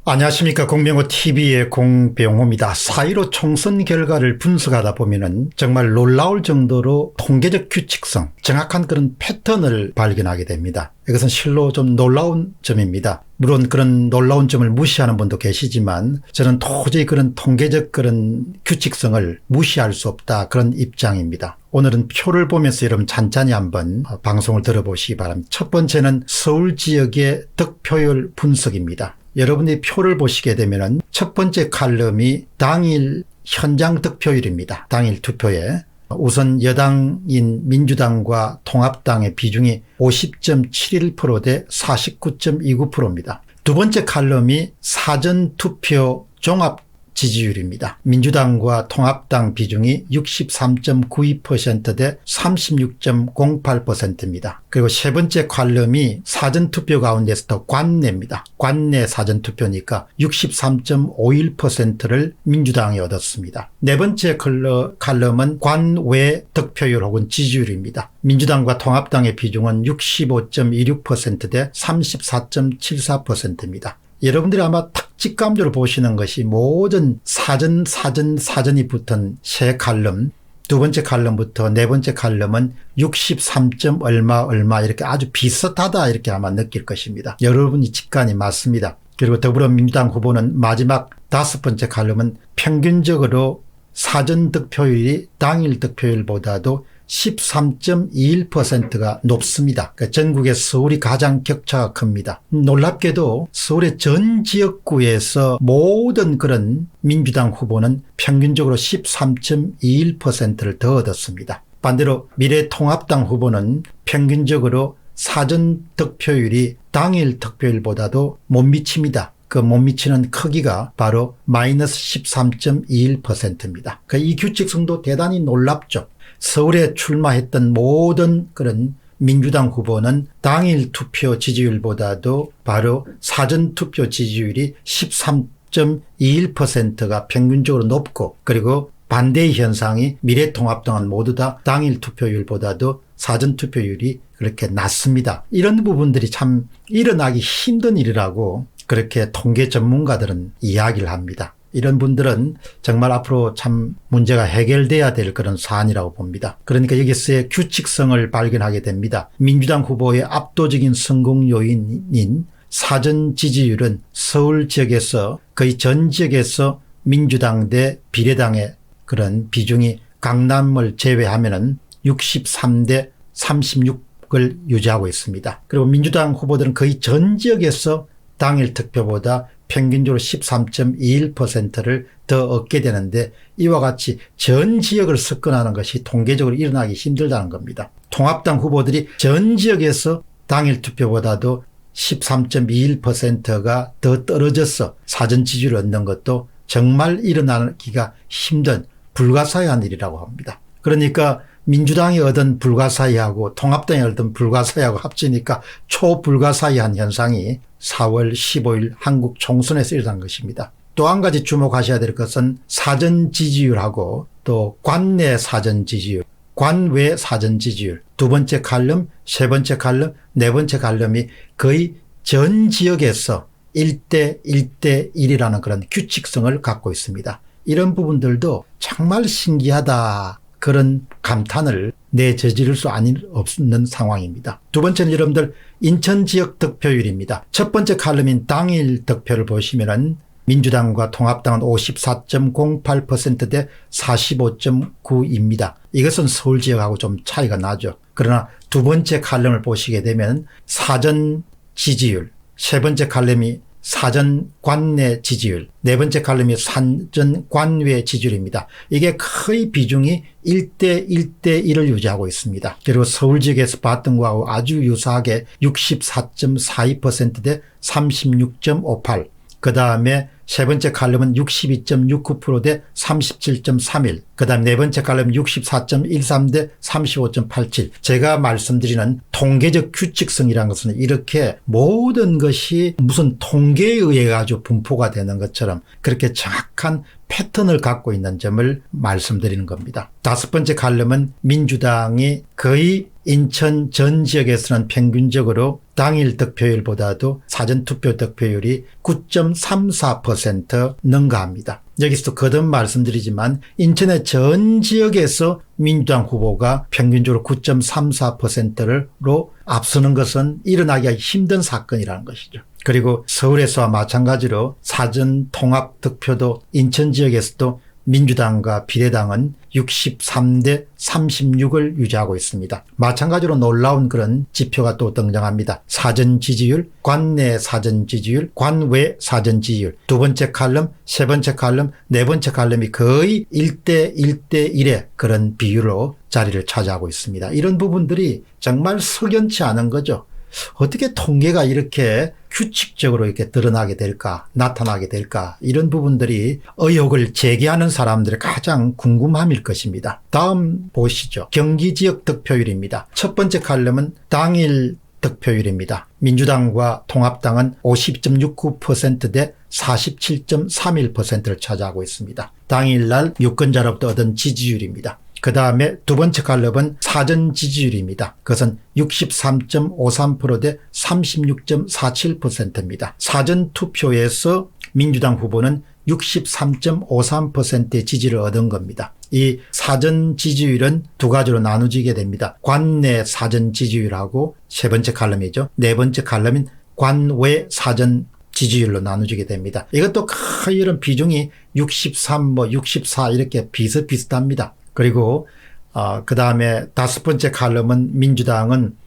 안녕하십니까. 공병호TV의 공병호입니다. 4.15 총선 결과를 분석하다 보면은 정말 놀라울 정도로 통계적 규칙성, 정확한 그런 패턴을 발견하게 됩니다. 이것은 실로 좀 놀라운 점입니다. 물론 그런 놀라운 점을 무시하는 분도 계시지만 저는 도저히 그런 통계적 그런 규칙성을 무시할 수 없다, 그런 입장입니다. 오늘은 표를 보면서 여러분 찬찬히 한번 방송을 들어보시기 바랍니다. 첫 번째는 서울 지역의 득표율 분석입니다. 여러분이 표를 보시게 되면은 첫 번째 칼럼이 당일 현장 득표율입니다. 당일 투표에 우선 여당인 민주당과 통합당의 비중이 50.71% 대 49.29%입니다. 두 번째 칼럼이 사전투표 종합 지지율입니다. 민주당과 통합당 비중이 63.92% 대 36.08%입니다. 그리고 세 번째 칼럼이 사전투표 가운데서도 관내입니다. 관내 사전투표니까 63.51%를 민주당이 얻었습니다. 네 번째 칼럼은 관외 득표율 혹은 지지율입니다. 민주당과 통합당의 비중은 65.26% 대 34.74%입니다. 여러분들이 아마 탁직감적으로 보시는 것이 모든 사전이 붙은 세 칼럼, 두 번째 칼럼부터 네 번째 칼럼은 63. 얼마 이렇게 아주 비슷하다, 이렇게 아마 느낄 것입니다. 여러분이 직관이 맞습니다. 그리고 더불어민주당 후보는 마지막 다섯 번째 칼럼은 평균적으로 사전 득표율이 당일 득표율보다도 13.21%가 높습니다. 그러니까 전국의 서울이 가장 격차가 큽니다. 놀랍게도 서울의 전 지역구에서 모든 그런 민주당 후보는 평균적으로 13.21%를 더 얻었습니다. 반대로 미래통합당 후보는 평균적으로 사전 득표율이 당일 득표율보다도 못 미칩니다. 그 못 미치는 크기가 바로 마이너스 13.21%입니다. 이 규칙성도 대단히 놀랍죠. 서울에 출마했던 모든 그런 민주당 후보는 당일 투표 지지율보다도 바로 사전 투표 지지율이 13.21%가 평균적으로 높고, 그리고 반대의 현상이 미래통합당은 모두 다 당일 투표율보다도 사전 투표율이 그렇게 낮습니다. 이런 부분들이 참 일어나기 힘든 일이라고 그렇게 통계 전문가들은 이야기를 합니다. 이런 분들은 정말 앞으로 참 문제가 해결돼야 될 그런 사안이라고 봅니다. 그러니까 여기서의 규칙성을 발견하게 됩니다. 민주당 후보의 압도적인 성공 요인인 사전 지지율은 서울 지역에서 거의 전 지역에서 민주당 대 비례당의 그런 비중이 강남을 제외하면은 63대 36을 유지하고 있습니다. 그리고 민주당 후보들은 거의 전 지역에서 당일 득표보다 평균적으로 13.21%를 더 얻게 되는데, 이와 같이 전 지역을 석권하는 것이 통계적으로 일어나기 힘들다는 겁니다. 통합당 후보들이 전 지역에서 당일 투표보다도 13.21%가 더 떨어져서 사전 지지율을 얻는 것도 정말 일어나기가 힘든 불가사의한 일이라고 합니다. 그러니까 민주당이 얻은 불가사의하고 통합당이 얻은 불가사의하고 합치니까 초불가사의한 현상이 4월 15일 한국 총선에서 일어난 것입니다. 또 한 가지 주목하셔야 될 것은 사전 지지율하고 또 관내 사전 지지율, 관외 사전 지지율, 두 번째 칼럼, 세 번째 칼럼, 네 번째 칼럼이 거의 전 지역에서 1대1이라는 그런 규칙성을 갖고 있습니다. 이런 부분들도 정말 신기하다, 그런 감탄을 내저지를 수 없는 상황입니다. 두 번째는 여러분들 인천 지역 득표율입니다. 첫 번째 칼럼인 당일 득표를 보시면은 민주당과 통합당은 54.08% 대 45.9입니다. 이것은 서울 지역하고 좀 차이가 나죠. 그러나 두 번째 칼럼을 보시게 되면 사전 지지율, 세 번째 칼럼이 사전 관내 지지율, 네 번째 칼럼이 사전 관외 지지율입니다. 이게 거의 비중이 1대1을 유지하고 있습니다. 그리고 서울 지역에서 봤던 거하고 아주 유사하게 64.42% 대 36.58. 그 다음에 세 번째 칼럼은 62.69% 대 37.31. 그 다음 네 번째 칼럼 64.13 대 35.87. 제가 말씀드리는 통계적 규칙성이라는 것은 이렇게 모든 것이 무슨 통계에 의해 가지고 분포가 되는 것처럼 그렇게 정확한 패턴을 갖고 있는 점을 말씀드리는 겁니다. 다섯 번째 칼럼은 민주당이 거의 인천 전 지역에서는 평균적으로 당일 득표율보다도 사전투표 득표율이 9.34% 능가합니다. 여기서도 거듭 말씀드리지만 인천의 전 지역에서 민주당 후보가 평균적으로 9.34%로 앞서는 것은 일어나기가 힘든 사건이라는 것이죠. 그리고 서울에서와 마찬가지로 사전 통합 득표도 인천 지역에서도 민주당과 비례당은 63대 36을 유지하고 있습니다. 마찬가지로 놀라운 그런 지표가 또 등장합니다. 사전 지지율, 관내 사전 지지율, 관외 사전 지지율. 두 번째 칼럼, 세 번째 칼럼, 네 번째 칼럼이 거의 1대 1대 1의 그런 비율로 자리를 차지하고 있습니다. 이런 부분들이 정말 석연치 않은 거죠. 어떻게 통계가 이렇게 규칙적으로 이렇게 드러나게 될까, 나타나게 될까, 이런 부분들이 의혹을 제기하는 사람들의 가장 궁금함일 것입니다. 다음 보시죠. 경기 지역 득표율입니다. 첫 번째 칼럼은 당일 득표율입니다. 민주당과 통합당은 50.69%대 47.31%를 차지하고 있습니다. 당일날 유권자로부터 얻은 지지율입니다. 그 다음에 두 번째 칼럼은 사전 지지율입니다. 그것은 63.53%대 36.47%입니다. 사전 투표에서 민주당 후보는 63.53%의 지지를 얻은 겁니다. 이 사전 지지율은 두 가지로 나누어지게 됩니다. 관내 사전 지지율하고 세 번째 칼럼이죠. 네 번째 칼럼인 관외 사전 지지율로 나누어지게 됩니다. 이것도 거의 이런 비중이 63, 64 이렇게 비슷비슷합니다. 그리고 그 다음에 다섯 번째 칼럼은 민주당은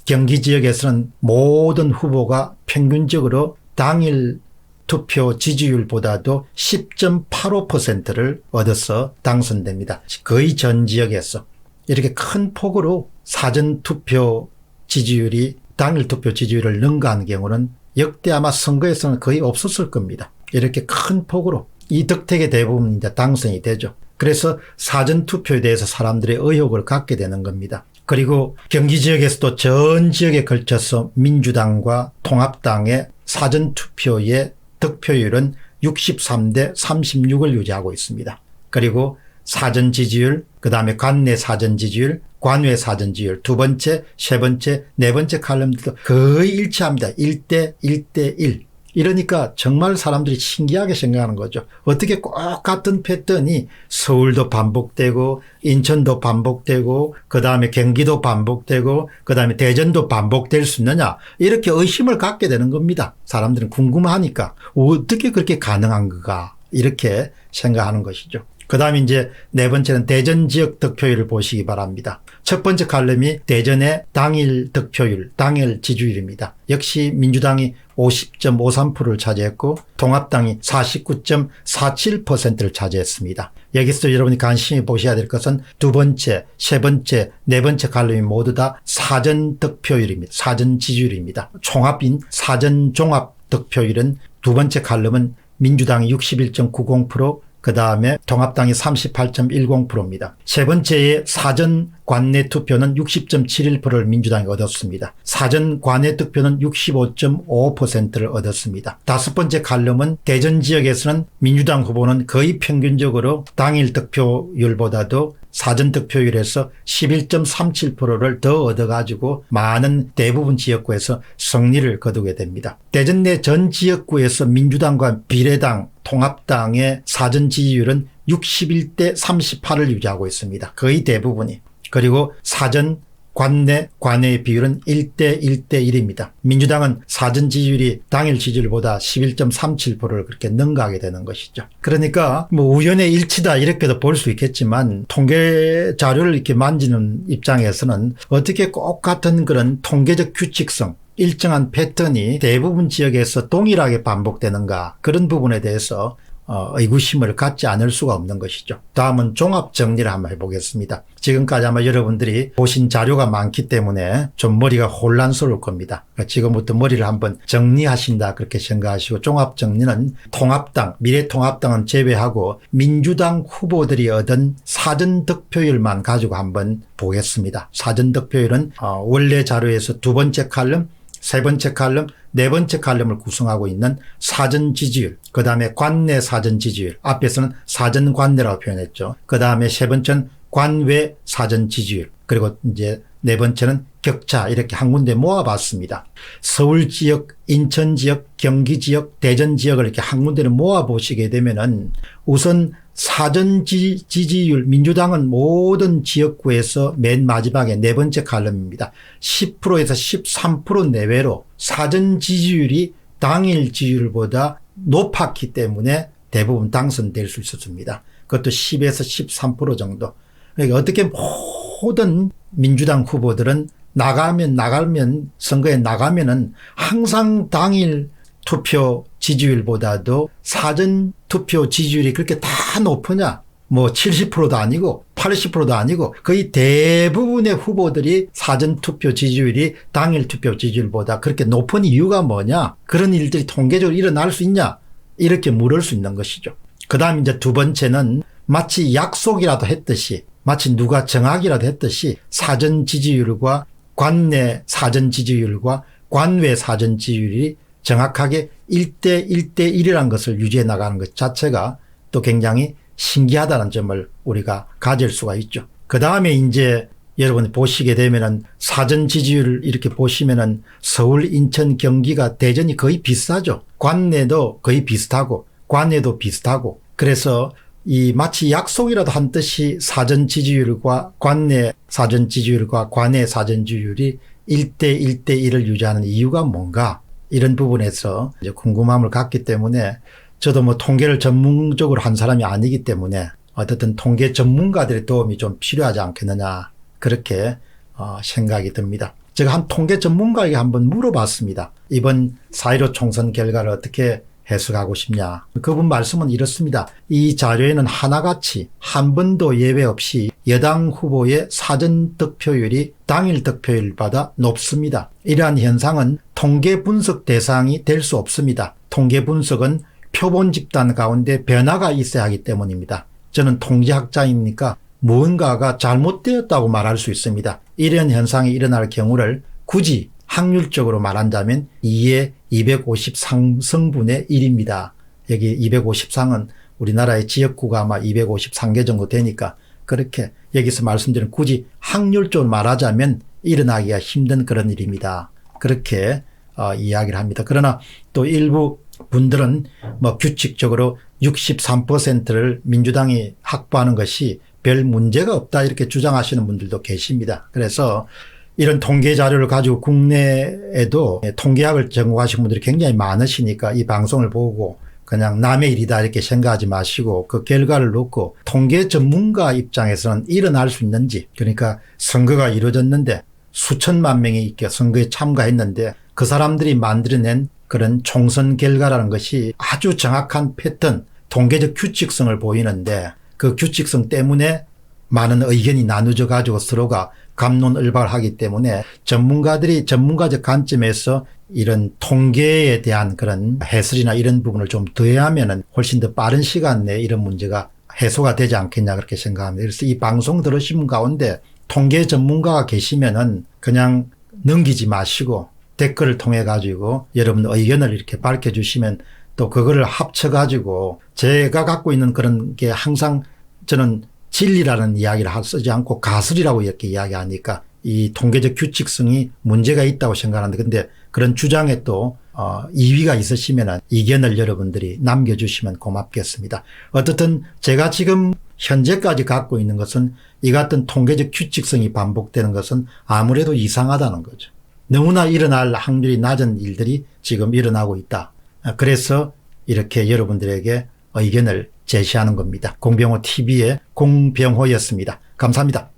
경기 지역에서는 모든 후보가 평균적으로 당일 투표 지지율보다도 10.85%를 얻어서 당선됩니다. 거의 전 지역에서 이렇게 큰 폭으로 사전투표 지지율이 당일 투표 지지율을 능가하는 경우는 역대 아마 선거에서는 거의 없었을 겁니다. 이렇게 큰 폭으로 이 득택의 대부분 이제 당선이 되죠. 그래서 사전투표에 대해서 사람들의 의혹을 갖게 되는 겁니다. 그리고 경기 지역에서도 전 지역에 걸쳐서 민주당과 통합당의 사전투표의 득표율은 63대 36을 유지하고 있습니다. 그리고 사전 지지율, 그 다음에 관내 사전 지지율, 관외 사전 지지율, 두 번째, 세 번째, 네 번째 칼럼들도 거의 일치합니다. 1대 1대 1. 이러니까 정말 사람들이 신기하게 생각하는 거죠. 어떻게 꼭 같은 패턴이 서울도 반복되고 인천도 반복되고 그다음에 경기도 반복되고 그다음에 대전도 반복될 수 있느냐, 이렇게 의심을 갖게 되는 겁니다. 사람들은 궁금하니까 어떻게 그렇게 가능한가 이렇게 생각하는 것이죠. 그다음에 이제 네 번째는 대전 지역 득표율을 보시기 바랍니다. 첫 번째 칼럼이 대전의 당일 득표율, 당일 지지율입니다. 역시 민주당이 50.53%를 차지했고 통합당이 49.47%를 차지했습니다. 여기서 여러분이 관심이 보셔야 될 것은 두 번째, 세 번째, 네 번째 칼럼이 모두 다 사전 득표율입니다. 사전 지지율입니다. 총합인 사전 종합 득표율은 두 번째 칼럼은 민주당이 61.90%, 그 다음에 통합당이 38.10%입니다. 세 번째의 사전 관내 투표는 60.71%를 민주당이 얻었습니다. 사전 관내 투표는 65.5%를 얻었습니다. 다섯 번째 칼럼은 대전 지역에서는 민주당 후보는 거의 평균적으로 당일 득표율보다도 사전 득표율에서 11.37%를 더 얻어가지고 많은 대부분 지역구에서 승리를 거두게 됩니다. 대전 내 전 지역구에서 민주당과 비례당, 통합당의 사전 지지율은 61대 38을 유지하고 있습니다. 거의 대부분이. 그리고 사전 관내의 비율은 1대 1대 1입니다. 민주당은 사전 지지율이 당일 지지율보다 11.37%를 그렇게 능가하게 되는 것이죠. 그러니까 뭐 우연의 일치다 이렇게도 볼 수 있겠지만 통계 자료를 이렇게 만지는 입장에서는 어떻게 꼭 같은 그런 통계적 규칙성, 일정한 패턴이 대부분 지역에서 동일하게 반복되는가, 그런 부분에 대해서 의구심을 갖지 않을 수가 없는 것이죠. 다음은 종합 정리를 한번 해보겠습니다. 지금까지 아마 여러분들이 보신 자료가 많기 때문에 좀 머리가 혼란스러울 겁니다. 지금부터 머리를 한번 정리하신다 그렇게 생각하시고, 종합 정리는 통합당, 미래통합당은 제외하고 민주당 후보들이 얻은 사전 득표율만 가지고 한번 보겠습니다. 사전 득표율은 원래 자료에서 두 번째 칼럼, 세 번째 칼럼, 네 번째 칼럼을 구성하고 있는 사전 지지율, 그 다음에 관내 사전 지지율, 앞에서는 사전 관내라고 표현했죠. 그 다음에 세 번째는 관외 사전 지지율, 그리고 이제 네 번째는 격차 이렇게 한 군데 모아봤습니다. 서울 지역, 인천 지역, 경기 지역, 대전 지역을 이렇게 한 군데를 모아보시게 되면은 우선 사전 지지율, 민주당은 모든 지역구에서 맨 마지막에 네 번째 칼럼입니다. 10%에서 13% 내외로 사전 지지율이 당일 지지율보다 높았기 때문에 대부분 당선될 수 있었습니다. 그것도 10에서 13% 정도. 그러니까 어떻게 모든 민주당 후보들은 나가면 선거에 나가면은 항상 당일 투표 지지율보다도 사전 투표 지지율이 그렇게 다 높으냐? 뭐 70%도 아니고 80%도 아니고 거의 대부분의 후보들이 사전 투표 지지율이 당일 투표 지지율보다 그렇게 높은 이유가 뭐냐? 그런 일들이 통계적으로 일어날 수 있냐? 이렇게 물을 수 있는 것이죠. 그다음 이제 두 번째는 마치 약속이라도 했듯이 마치 누가 정하기라도 했듯이 사전 지지율과 관내 사전 지지율과 관외 사전 지지율이 정확하게 1대 1대1이라는 것을 유지해 나가는 것 자체가 또 굉장히 신기하다는 점을 우리가 가질 수가 있죠. 그 다음에 이제 여러분이 보시게 되면은 사전 지지율을 이렇게 보시면은 서울, 인천, 경기가 대전이 거의 비슷하죠. 관내도 거의 비슷하고 관내도 비슷하고 그래서 이 마치 약속이라도 한 듯이 사전 지지율과 관내 사전 지지율과 관내 사전 지지율이 1대 1대1을 유지하는 이유가 뭔가 이런 부분에서 이제 궁금함을 갖기 때문에 저도 뭐 통계를 전문적으로 한 사람이 아니기 때문에 어쨌든 통계 전문가들의 도움이 좀 필요하지 않겠느냐 그렇게 생각이 듭니다. 제가 한 통계 전문가에게 한번 물어봤습니다. 이번 4.15 총선 결과를 어떻게 해석하고 싶냐. 그분 말씀은 이렇습니다. 이 자료에는 하나같이 한 번도 예외 없이 여당 후보의 사전 득표율이 당일 득표율보다 높습니다. 이러한 현상은 통계 분석 대상이 될 수 없습니다. 통계 분석은 표본 집단 가운데 변화가 있어야 하기 때문입니다. 저는 통계학자이니까 무언가가 잘못되었다고 말할 수 있습니다. 이런 현상이 일어날 경우를 굳이 확률적으로 말한다면 2의 253성분의 1입니다. 여기 253은 우리나라의 지역구가 아마 253개 정도 되니까 그렇게 여기서 말씀드린 굳이 확률적으로 말하자면 일어나기가 힘든 그런 일입니다. 그렇게 이야기를 합니다. 그러나 또 일부 분들은 뭐 규칙적으로 63%를 민주당이 확보하는 것이 별 문제가 없다 이렇게 주장하시는 분들도 계십니다. 그래서 이런 통계 자료를 가지고 국내에도 통계학을 전공하신 분들이 굉장히 많으시니까 이 방송을 보고 그냥 남의 일이다 이렇게 생각하지 마시고 그 결과를 놓고 통계 전문가 입장에서는 일어날 수 있는지 그러니까 선거가 이루어졌는데 수천만 명이 이렇게 선거에 참가했는데 그 사람들이 만들어낸 그런 총선 결과라는 것이 아주 정확한 패턴 통계적 규칙성을 보이는데 그 규칙성 때문에 많은 의견이 나누어져 가지고 서로가 갑론을박을 하기 때문에 전문가들이 전문가적 관점에서 이런 통계에 대한 그런 해설이나 이런 부분을 좀 더해하면은 훨씬 더 빠른 시간 내에 이런 문제가 해소가 되지 않겠냐 그렇게 생각합니다. 그래서 이 방송 들으신 분 가운데 통계 전문가가 계시면은 그냥 넘기지 마시고 댓글을 통해 가지고 여러분 의견을 이렇게 밝혀주시면 또 그거를 합쳐 가지고 제가 갖고 있는 그런 게 항상 저는 진리라는 이야기를 쓰지 않고 가설이라고 이렇게 이야기하니까 이 통계적 규칙성이 문제가 있다고 생각하는데 근데 그런 주장에 또 이의가 있으시면 의견을 여러분들이 남겨주시면 고맙겠습니다. 어떻든 제가 지금 현재까지 갖고 있는 것은 이 같은 통계적 규칙성이 반복되는 것은 아무래도 이상하다는 거죠. 너무나 일어날 확률이 낮은 일들이 지금 일어나고 있다. 그래서 이렇게 여러분들에게 의견을 제시하는 겁니다. 공병호 TV의 공병호였습니다. 감사합니다.